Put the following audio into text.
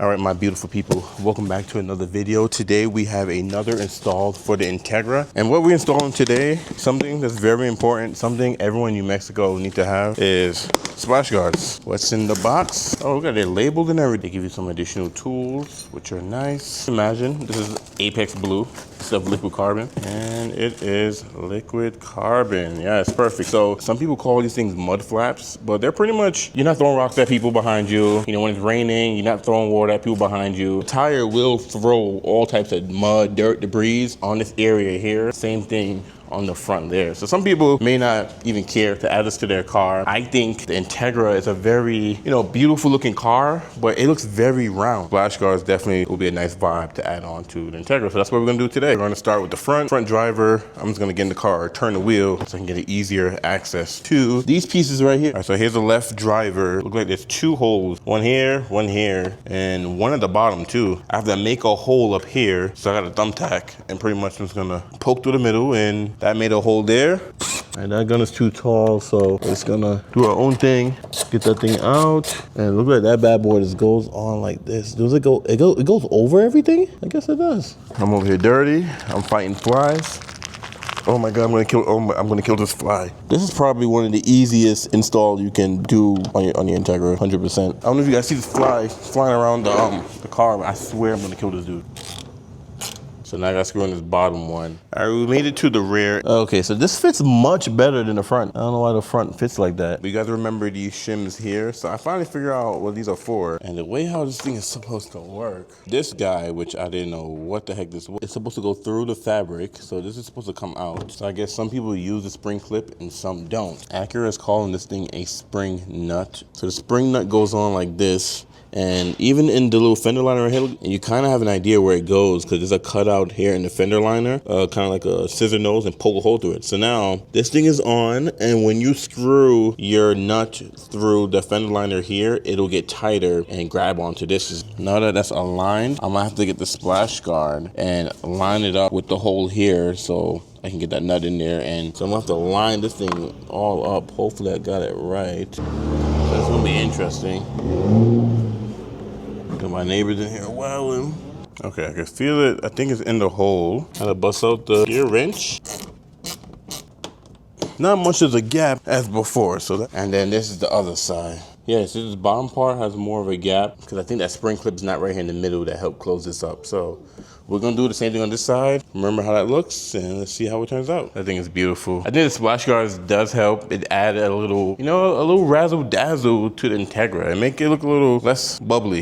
All right, my beautiful people, welcome back to another video. Today we have another installed for the Integra. And what we're installing today, something that's very important, something everyone in New Mexico need to have, is splash guards. What's in the box? Oh, look at it, labeled and everything. They give you some additional tools, which are nice. Imagine, this is Apex Blue. Instead of liquid carbon, and it is liquid carbon. Yeah, it's perfect. So some people call these things mud flaps, but they're pretty much, you're not throwing rocks at people behind you. You know, when it's raining, you're not throwing water at people behind you. The tire will throw all types of mud, dirt, debris on this area here. Same thing on the front there. So some people may not even care to add this to their car. I think the Integra is a very, beautiful looking car, but it looks very round. Splash guards definitely will be a nice vibe to add on to the Integra. So that's what we're gonna do today. We're gonna start with the front driver. I'm just gonna get in the car, turn the wheel so I can get an easier access to these pieces right here. All right, so here's the left driver. Look like there's two holes, one here, and one at the bottom too. I have to make a hole up here. So I got a thumbtack and pretty much I'm just gonna poke through the middle, and that made a hole there. And that gun is too tall, so we're just gonna do our own thing, get that thing out. And look at that bad boy just goes on like this. Does it go, it goes over everything? I guess it does. I'm over here dirty, I'm fighting flies. Oh my God, I'm gonna kill this fly. This is probably one of the easiest install you can do on your Integra, 100%. I don't know if you guys see this fly flying around the car, but I swear I'm gonna kill this dude. So now I gotta screw in this bottom one. All right, we made it to the rear. Okay, so this fits much better than the front. I don't know why the front fits like that. But you guys remember these shims here? So I finally figured out what these are for. And the way how this thing is supposed to work. This guy, which I didn't know what the heck this was, it's supposed to go through the fabric. So this is supposed to come out. So I guess some people use the spring clip and some don't. Acura is calling this thing a spring nut. So the spring nut goes on like this. And even in the little fender liner right here, you kind of have an idea where it goes because there's a cutout here in the fender liner, kind of like a scissor nose, and poke a hole through it. So now this thing is on, and when you screw your nut through the fender liner here, it'll get tighter and grab onto this. Now that that's aligned, I'm gonna have to get the splash guard and line it up with the hole here so I can get that nut in there. And so I'm gonna have to line this thing all up. Hopefully I got it right. That's gonna be interesting. Got my neighbors in here wowing. Okay, I can feel it. I think it's in the hole. I gotta bust out the gear wrench. Not much of a gap as before. And then this is the other side. Yeah, so this bottom part has more of a gap because I think that spring clip is not right here in the middle that helped close this up. So we're gonna do the same thing on this side. Remember how that looks, and let's see how it turns out. I think it's beautiful. I think the splash guards does help. It added a little, a little razzle dazzle to the Integra and make it look a little less bubbly.